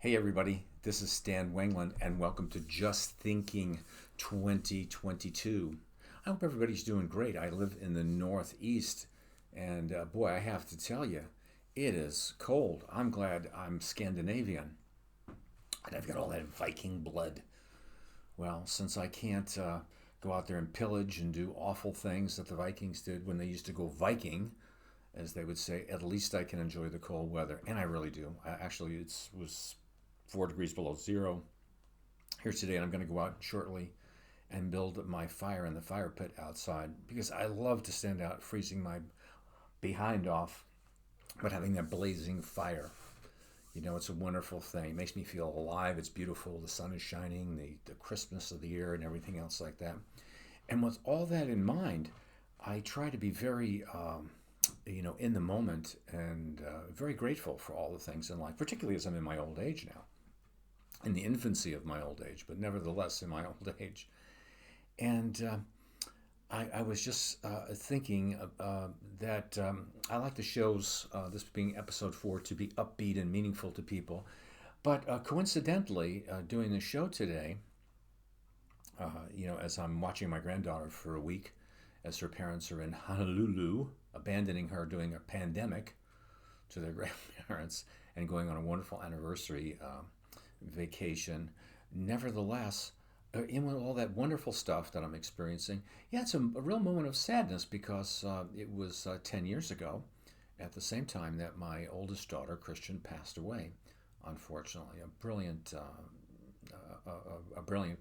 Hey everybody, this is Stan Wanglund and welcome to Just Thinking 2022. I hope everybody's doing great. I live in the Northeast and boy, I have to tell you, it is cold. I'm glad I'm Scandinavian and I've got all that Viking blood. Well, since I can't go out there and pillage and do awful things that the Vikings did when they used to go Viking, as they would say, at least I can enjoy the cold weather, and I really do. Actually, it was 4 degrees below zero here today, and I'm going to go out shortly and build my fire in the fire pit outside because I love to stand out freezing my behind off, but having that blazing fire. You know, it's a wonderful thing. It makes me feel alive. It's beautiful. The sun is shining, the crispness of the air, and everything else like that. And with all that in mind, I try to be very, in the moment and very grateful for all the things in life, particularly as I'm in my old age now, in the infancy of my old age, but nevertheless in my old age. And I was just thinking that I like the shows, this being episode 4, to be upbeat and meaningful to people. But coincidentally, doing the show today, as I'm watching my granddaughter for a week, as her parents are in Honolulu, abandoning her during a pandemic to their grandparents and going on a wonderful anniversary vacation. Nevertheless, in with all that wonderful stuff that I'm experiencing, yeah, it's a real moment of sadness because it was 10 years ago at the same time that my oldest daughter, Christian, passed away, unfortunately. A brilliant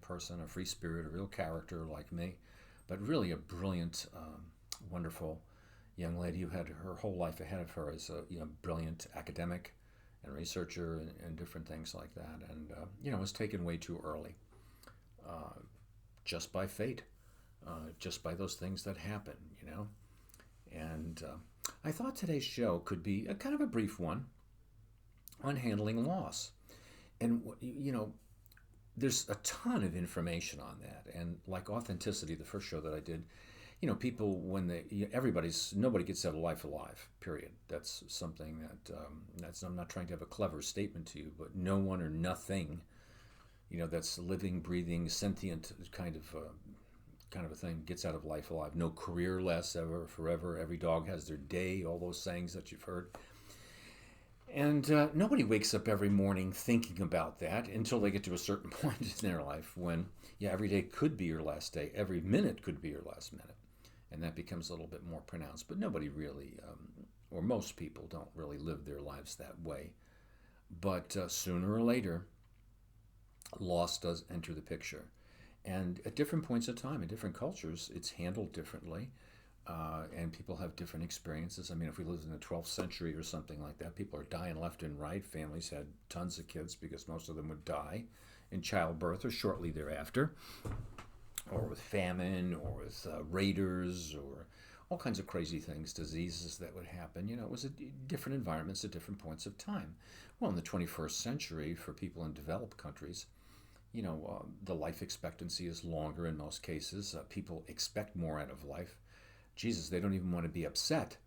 person, a free spirit, a real character like me, but really a brilliant, wonderful young lady who had her whole life ahead of her as a brilliant academic and researcher and different things like that, and was taken way too early, just by fate, just by those things that happen, And I thought today's show could be a kind of a brief one on handling loss, and there's a ton of information on that, and like authenticity, the first show that I did. People when nobody gets out of life alive. Period. That's something that's. I'm not trying to have a clever statement to you, but no one or nothing, that's living, breathing, sentient kind of a thing gets out of life alive. No career lasts ever, forever. Every dog has their day. All those sayings that you've heard. And nobody wakes up every morning thinking about that until they get to a certain point in their life when, every day could be your last day. Every minute could be your last minute. And that becomes a little bit more pronounced. But nobody really, or most people don't really live their lives that way. But sooner or later, loss does enter the picture. And at different points of time, in different cultures, it's handled differently. And people have different experiences. I mean, if we lived in the 12th century or something like that, people are dying left and right. Families had tons of kids because most of them would die in childbirth or shortly thereafter, or with famine, or with raiders, or all kinds of crazy things, diseases that would happen. It was different environments at different points of time. Well, in the 21st century, for people in developed countries, the life expectancy is longer in most cases. People expect more out of life. Jesus, they don't even want to be upset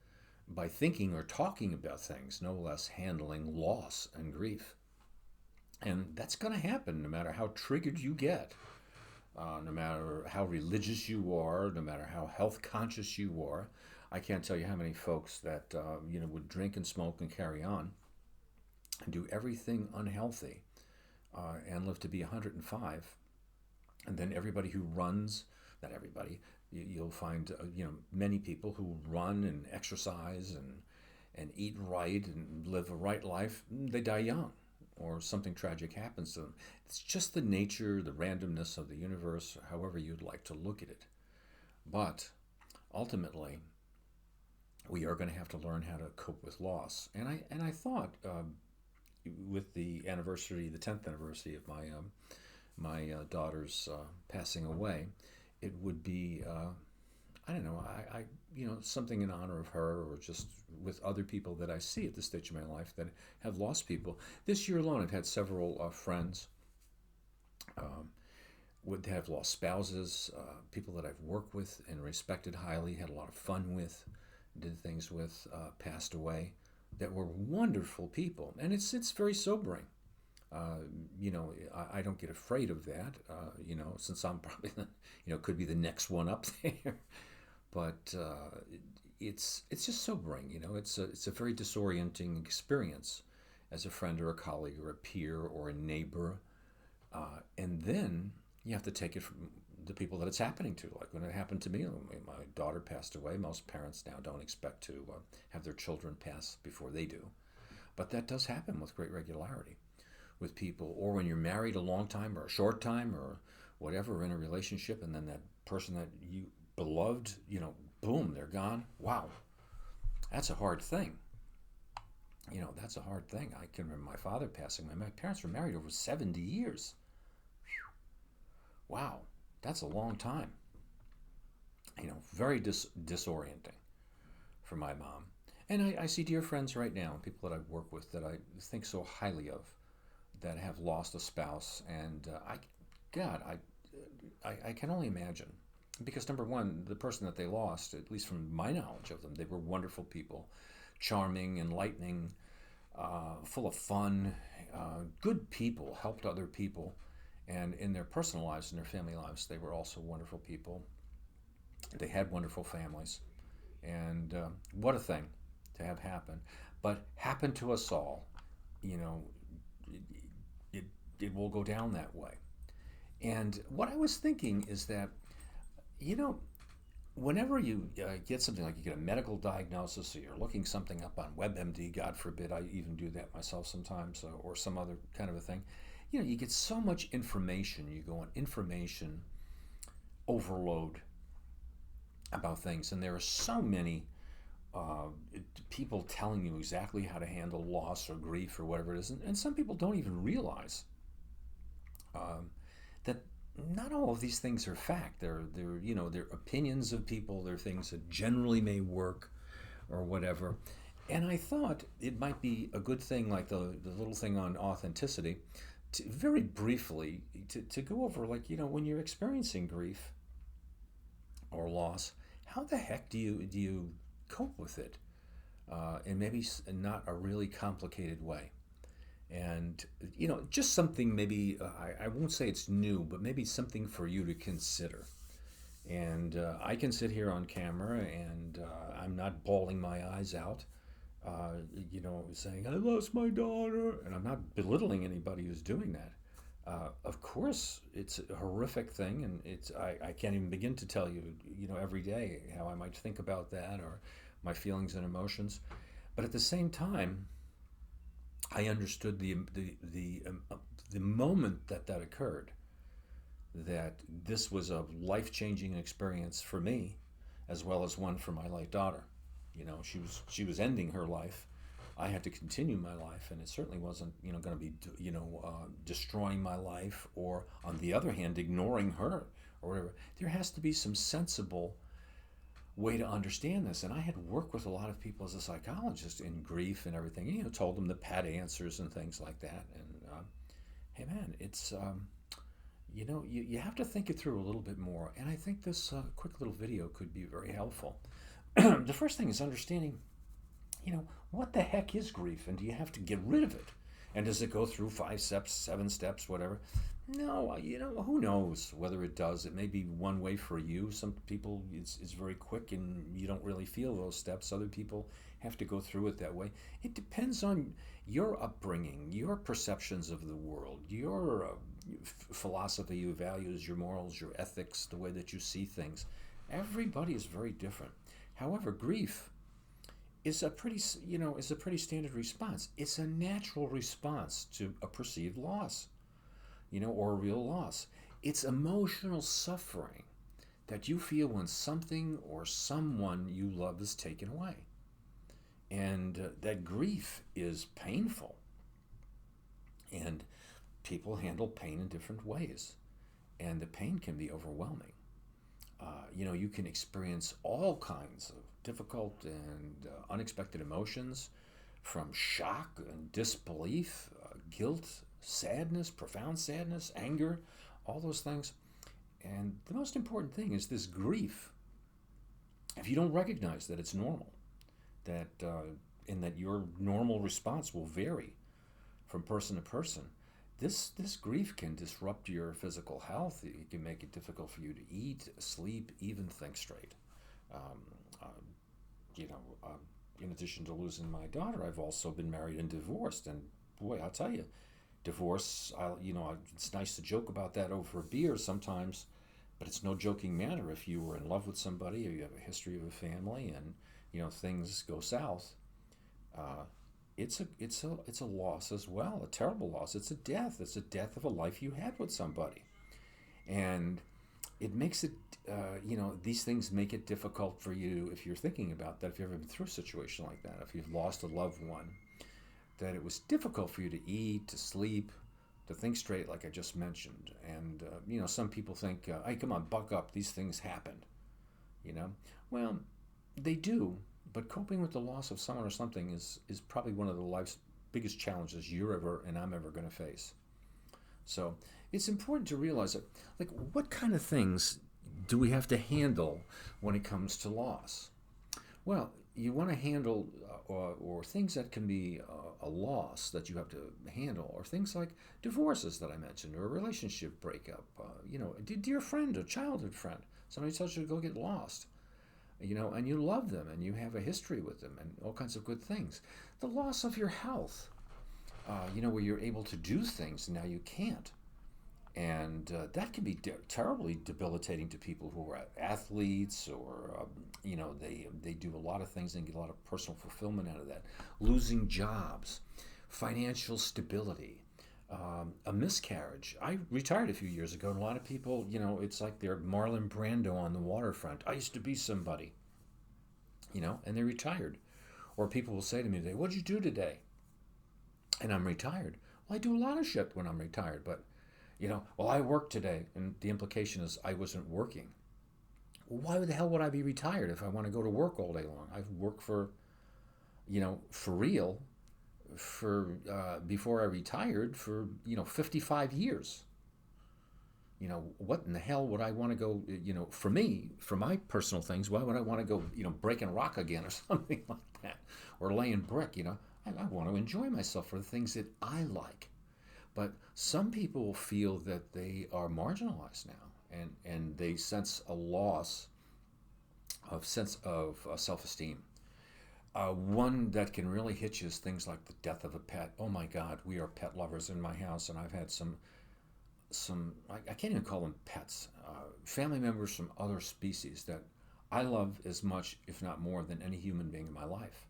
by thinking or talking about things, no less handling loss and grief. And that's going to happen no matter how triggered you get, no matter how religious you are, no matter how health conscious you are. I can't tell you how many folks that would drink and smoke and carry on and do everything unhealthy and live to be 105. And then everybody who runs, not everybody, you'll find many people who run and exercise and eat right and live a right life, they die young or something tragic happens to them. It's just the nature, the randomness of the universe, however you'd like to look at it. But ultimately, we are going to have to learn how to cope with loss. And I thought with the 10th anniversary of my daughter's passing away, it would be, something in honor of her, or just with other people that I see at this stage of my life that have lost people. This year alone, I've had several friends would have lost spouses, people that I've worked with and respected highly, had a lot of fun with, did things with, passed away, that were wonderful people. And it's very sobering. You know, I don't get afraid of that, you know, since I'm probably, you know, could be the next one up there. But it's just sobering, you know. It's a very disorienting experience as a friend or a colleague or a peer or a neighbor, and then you have to take it from the people that it's happening to. Like when it happened to me, when my daughter passed away. Most parents now don't expect to have their children pass before they do, but that does happen with great regularity with people. Or when you're married a long time or a short time or whatever in a relationship, and then that person that you beloved, you know, boom, they're gone. Wow, that's a hard thing. You know, that's a hard thing. I can remember my father passing away. My parents were married over 70 years. Wow, that's a long time. You know, very disorienting for my mom. And I see dear friends right now, people that I work with that I think so highly of, that have lost a spouse. And God, I can only imagine. Because number one, the person that they lost, at least from my knowledge of them, they were wonderful people, charming, enlightening, full of fun, good people, helped other people. And in their personal lives and their family lives, they were also wonderful people. They had wonderful families. And what a thing to have happen. But happened to us all. You know, it, it, it will go down that way. And what I was thinking is that, you know, whenever you get something like you get a medical diagnosis or you're looking something up on WebMD, God forbid, I even do that myself sometimes, or some other kind of a thing, you know, you get so much information. You go on information overload about things, and there are so many uh, people telling you exactly how to handle loss or grief or whatever it is, and some people don't even realize um, that not all of these things are fact. They're you know, they're opinions of people. They're things that generally may work or whatever. And I thought it might be a good thing, like the little thing on authenticity, to very briefly to go over, like, you know, when you're experiencing grief or loss, how the heck do you cope with it? In maybe not a really complicated way. And, you know, just something maybe, I won't say it's new, but maybe something for you to consider. And I can sit here on camera and I'm not bawling my eyes out, you know, saying, I lost my daughter. And I'm not belittling anybody who's doing that. Of course, it's a horrific thing, and I can't even begin to tell you, you know, every day how I might think about that or my feelings and emotions. But at the same time, I understood the moment that that occurred, that this was a life changing experience for me, as well as one for my late daughter. You know, she was ending her life. I had to continue my life, and it certainly wasn't, you know, going to be, you know, destroying my life, or on the other hand, ignoring her or whatever. There has to be some sensible way to understand this. And I had worked with a lot of people as a psychologist in grief and everything. You know, told them the pat answers and things like that. And hey, man, it's you know, you have to think it through a little bit more. And I think this quick little video could be very helpful. The first thing is understanding, you know, what the heck is grief, and do you have to get rid of it? And does it go through 5 steps, 7 steps, whatever? No, you know, who knows whether it does. It may be one way for you. Some people, it's very quick and you don't really feel those steps. Other people have to go through it that way. It depends on your upbringing, your perceptions of the world, your philosophy, your values, your morals, your ethics, the way that you see things. Everybody is very different. However, grief is a pretty, you know, is a pretty standard response. It's a natural response to a perceived loss, you know, or a real loss. It's emotional suffering that you feel when something or someone you love is taken away. And that grief is painful. And people handle pain in different ways. And the pain can be overwhelming. You know, you can experience all kinds of difficult and unexpected emotions, from shock and disbelief, guilt, sadness, anger, all those things. And the most important thing is this grief. If you don't recognize that it's normal, that and that your normal response will vary from person to person, this grief can disrupt your physical health. It can make it difficult for you to eat, sleep, even think straight. Um, uh, you know, in addition to losing my daughter, I've also been married and divorced. And boy, I'll tell you, divorce, it's nice to joke about that over a beer sometimes, but it's no joking matter if you were in love with somebody or you have a history of a family and, things go south. Uh, it's a loss as well, a terrible loss. It's a death. It's a death of a life you had with somebody. And it makes it, these things make it difficult for you if you're thinking about that, if you've ever been through a situation like that, if you've lost a loved one, that it was difficult for you to eat, to sleep, to think straight, like I just mentioned. And, some people think, hey, come on, buck up, these things happen, you know? Well, they do, but coping with the loss of someone or something is probably one of the life's biggest challenges you're ever and I'm ever going to face. So it's important to realize that, like, what kind of things do we have to handle when it comes to loss? Well, you want to handle, or things that can be a loss that you have to handle, or things like divorces that I mentioned, or a relationship breakup. A dear friend, a childhood friend, somebody tells you to go get lost, and you love them, and you have a history with them, and all kinds of good things. The loss of your health, where you're able to do things, and now you can't. And that can be terribly debilitating to people who are athletes, or they do a lot of things and get a lot of personal fulfillment out of that. Losing jobs, financial stability, a miscarriage. I retired a few years ago, and a lot of people, it's like they're Marlon Brando on the waterfront. I used to be somebody, and they retired. Or people will say to me today, "What'd you do today?" And I'm retired. Well, I do a lot of shit when I'm retired, but well, I worked today, and the implication is I wasn't working. Well, why the hell would I be retired if I want to go to work all day long? I've worked for real, before I retired for 55 years. What in the hell would I want to go? For me, for my personal things, why would I want to go? Breaking rock again or something like that, or laying brick. I want to enjoy myself for the things that I like. But some people feel that they are marginalized now, and they sense a loss of self-esteem. One that can really hit you is things like the death of a pet. Oh my God, we are pet lovers in my house, and I've had some I can't even call them pets, family members from other species that I love as much, if not more, than any human being in my life.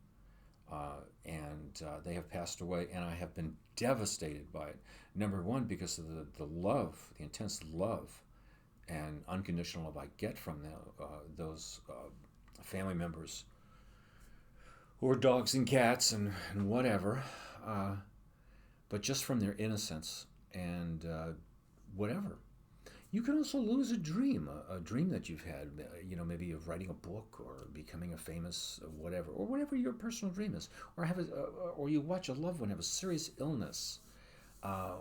And they have passed away, and I have been devastated by it. Number one, because of the love, the intense love and unconditional love I get from those family members who are dogs and cats and whatever, but just from their innocence and whatever. You can also lose a dream that you've had, maybe of writing a book or becoming a famous whatever, or whatever your personal dream is, or or you watch a loved one have a serious illness,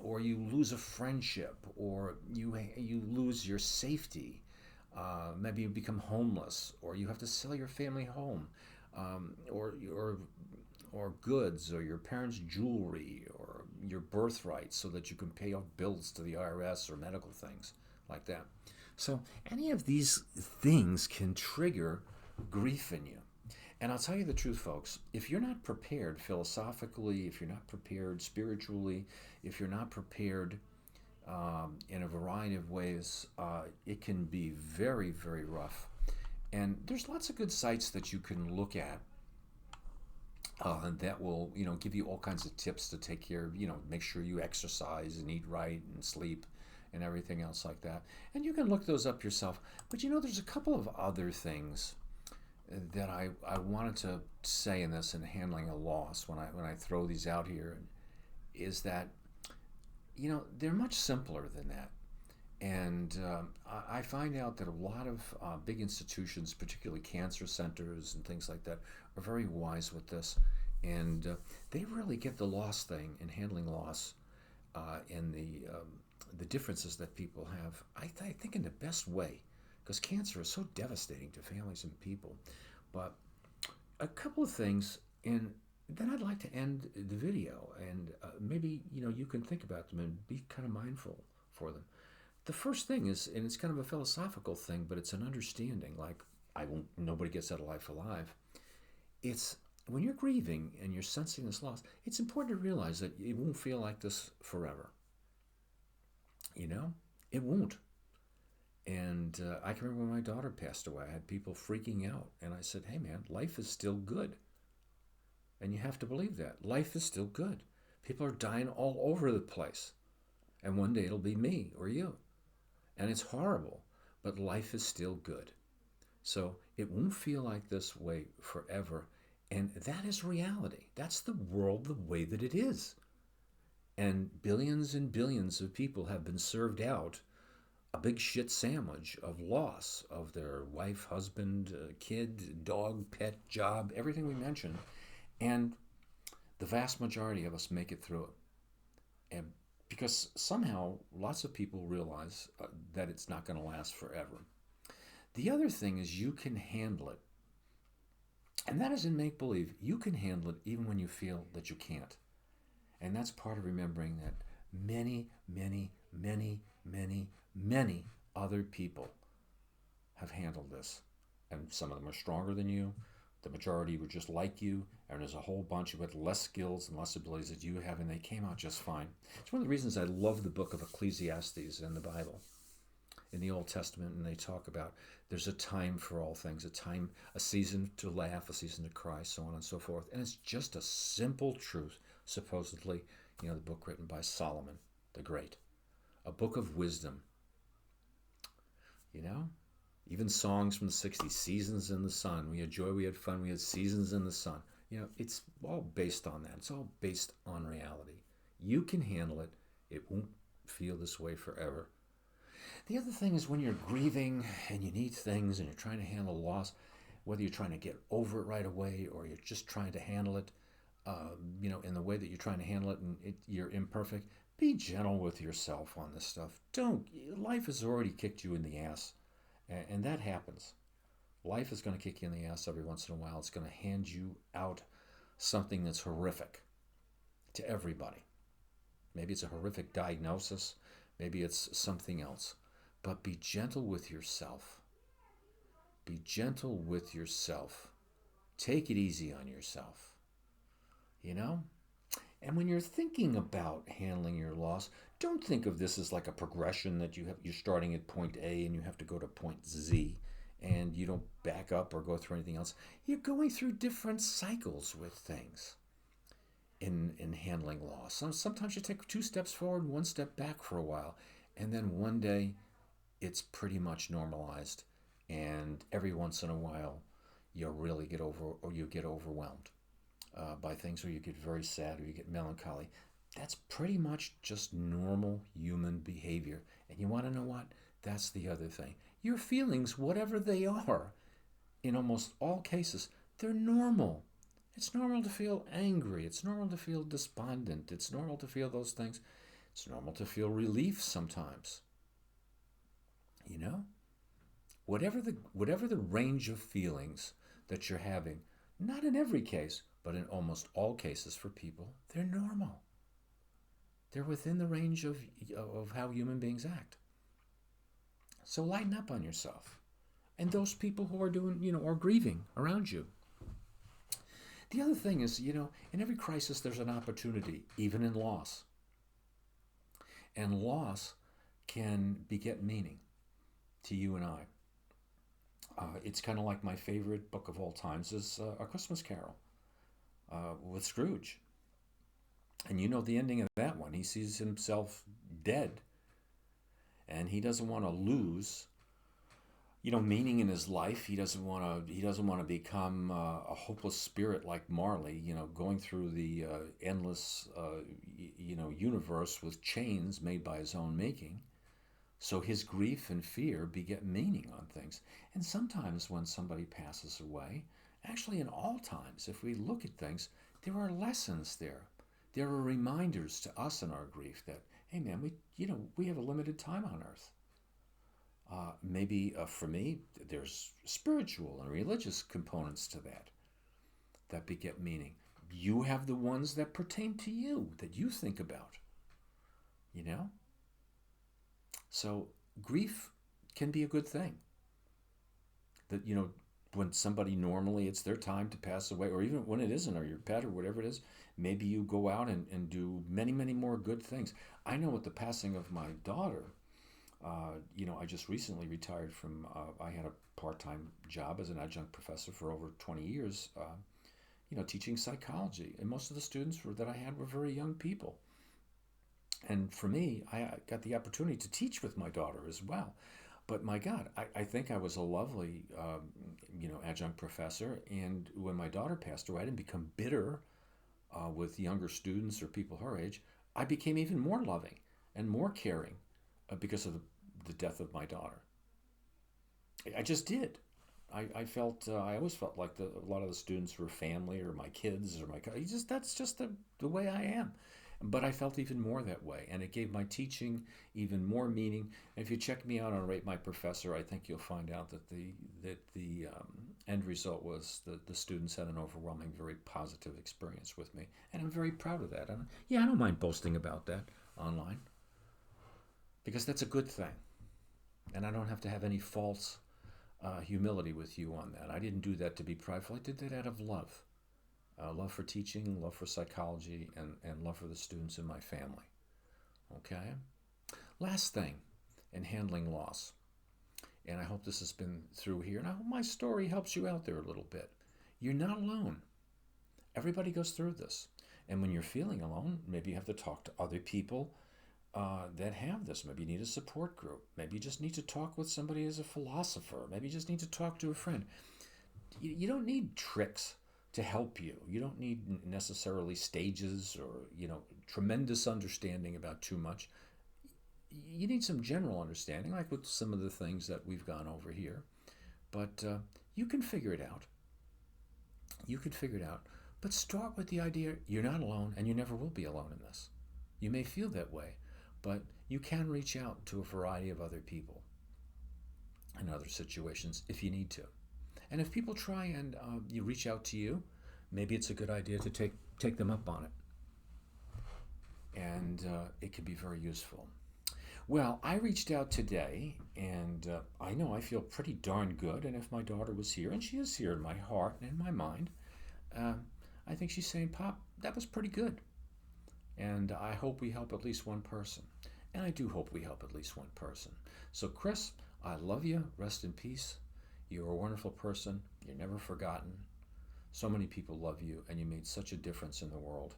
or you lose a friendship, or you lose your safety. Maybe you become homeless, or you have to sell your family home, or goods, or your parents' jewelry, or your birthright, so that you can pay off bills to the IRS or medical things like that. So any of these things can trigger grief in you. And I'll tell you the truth, folks, if you're not prepared philosophically, if you're not prepared spiritually, if you're not prepared in a variety of ways, it can be very, very rough. And there's lots of good sites that you can look at that will, give you all kinds of tips to take care of, make sure you exercise and eat right and sleep and everything else like that. And you can look those up yourself. But there's a couple of other things that I wanted to say in this, in handling a loss, when I throw these out here, is that, they're much simpler than that. And I find out that a lot of big institutions, particularly cancer centers and things like that, are very wise with this. And they really get the loss thing and handling loss and the differences that people have, I think, in the best way, because cancer is so devastating to families and people. But a couple of things, and then I'd like to end the video, and maybe maybe, you can think about them and be kind of mindful for them. The first thing is, and it's kind of a philosophical thing, but it's an understanding, like nobody gets out of life alive. It's when you're grieving and you're sensing this loss, it's important to realize that it won't feel like this forever. It won't. And I can remember when my daughter passed away, I had people freaking out. And I said, hey, man, life is still good. And you have to believe that. Life is still good. People are dying all over the place. And one day it'll be me or you. And it's horrible, but life is still good. So it won't feel like this way forever. And that is reality. That's the world the way that it is. And billions and billions of people have been served out a big shit sandwich of loss of their wife, husband, kid, dog, pet, job, everything we mentioned. And the vast majority of us make it through it. And because somehow lots of people realize that it's not going to last forever. The other thing is you can handle it. And that is in make-believe. You can handle it even when you feel that you can't. And that's part of remembering that many, many, many, many, many other people have handled this. And some of them are stronger than you. The majority were just like you. And there's a whole bunch who had less skills and less abilities that you have, and they came out just fine. It's one of the reasons I love the book of Ecclesiastes in the Bible, in the Old Testament, and they talk about there's a time for all things, a season to laugh, a season to cry, so on and so forth. And it's just a simple truth, supposedly, the book written by Solomon the Great, a book of wisdom. Even songs from the 60s, Seasons in the Sun. We had joy, we had fun, we had seasons in the sun. It's all based on that. It's all based on reality. You can handle it. It won't feel this way forever. The other thing is when you're grieving and you need things and you're trying to handle loss, whether you're trying to get over it right away or you're just trying to handle it, in the way that you're trying to handle it and you're imperfect, be gentle with yourself on this stuff. Life has already kicked you in the ass, and that happens. Life is going to kick you in the ass every once in a while. It's going to hand you out something that's horrific to everybody. Maybe it's a horrific diagnosis. Maybe it's something else. But be gentle with yourself. Be gentle with yourself. Take it easy on yourself. And when you're thinking about handling your loss, don't think of this as like a progression that you're starting at point A and you have to go to point Z, and you don't back up or go through anything else. You're going through different cycles with things in handling loss. Sometimes you take 2 steps forward, 1 step back for a while, and then one day it's pretty much normalized, and every once in a while you really get overwhelmed by things, or you get very sad, or you get melancholy. That's pretty much just normal human behavior. And you want to know what? That's the other thing. Your feelings, whatever they are, in almost all cases, they're normal. It's normal to feel angry. It's normal to feel despondent. It's normal to feel those things. It's normal to feel relief sometimes. Whatever the range of feelings that you're having, not in every case, but in almost all cases for people, they're normal. They're within the range of how human beings act. So lighten up on yourself. And those people who are doing, are grieving around you. The other thing is, in every crisis there's an opportunity, even in loss. And loss can beget meaning to you and I. It's kind of like my favorite book of all times is A Christmas Carol with Scrooge. And the ending of that one. He sees himself dead. And he doesn't want to lose, meaning in his life. He doesn't want to become a hopeless spirit like Marley, going through the endless, universe with chains made by his own making. So his grief and fear beget meaning on things. And sometimes when somebody passes away, actually in all times, if we look at things, there are lessons there. There are reminders to us in our grief that, hey man, we have a limited time on earth. Maybe for me, there's spiritual and religious components to that beget meaning. you have the ones that pertain to you, that you think about, you know? So grief can be a good thing. That, when somebody normally it's their time to pass away, or even when it isn't, or your pet or whatever it is, maybe you go out and do many, many more good things. I know with the passing of my daughter, I just recently retired from, I had a part-time job as an adjunct professor for over 20 years, teaching psychology. And most of the students that I had were very young people. And for me, I got the opportunity to teach with my daughter as well. But my God, I think I was a lovely, adjunct professor. And when my daughter passed away, I didn't become bitter with younger students or people her age. I became even more loving and more caring because of the death of my daughter. I just did. I always felt like a lot of the students were family or my kids or that's just the way I am. But I felt even more that way, and it gave my teaching even more meaning. And if you check me out on Rate My Professor, I think you'll find out that the end result was the students had an overwhelming, very positive experience with me, and I'm very proud of that. And yeah, I don't mind boasting about that online because that's a good thing, and I don't have to have any false humility with you on that. I didn't do that to be prideful. I did that out of love. Love for teaching, love for psychology, and love for the students in my family. Okay? Last thing in handling loss, and I hope this has been through here, and I hope my story helps you out there a little bit. You're not alone. Everybody goes through this. And when you're feeling alone, maybe you have to talk to other people that have this. Maybe you need a support group. Maybe you just need to talk with somebody as a philosopher. Maybe you just need to talk to a friend. You don't need tricks to help you. You don't need necessarily stages or, tremendous understanding about too much. You need some general understanding, like with some of the things that we've gone over here. But you can figure it out. You can figure it out. But start with the idea you're not alone, and you never will be alone in this. You may feel that way, but you can reach out to a variety of other people in other situations if you need to. And if people try and you reach out to you, maybe it's a good idea to take them up on it. And it can be very useful. Well, I reached out today, and I know I feel pretty darn good. And if my daughter was here, and she is here in my heart and in my mind, I think she's saying, Pop, that was pretty good. And I hope we help at least one person. And I do hope we help at least one person. So, Chris, I love you. Rest in peace. You're a wonderful person. You're never forgotten. So many people love you, and you made such a difference in the world.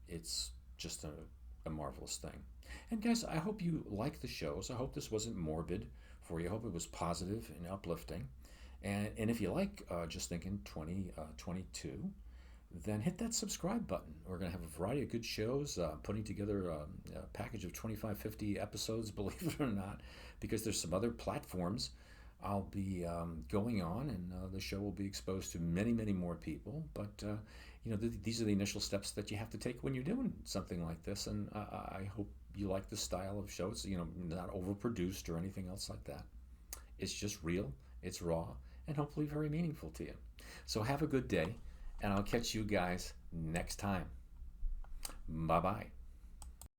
It's just a marvelous thing. And guys, I hope you like the shows. I hope this wasn't morbid for you. I hope it was positive and uplifting. And if you like Just Thinking 2022, then hit that subscribe button. We're going to have a variety of good shows, putting together a package of 25, 50 episodes, believe it or not, because there's some other platforms I'll be going on, and the show will be exposed to many, many more people. But, these are the initial steps that you have to take when you're doing something like this, and I hope you like the style of show. It's, not overproduced or anything else like that. It's just real, it's raw, and hopefully very meaningful to you. So have a good day, and I'll catch you guys next time. Bye-bye.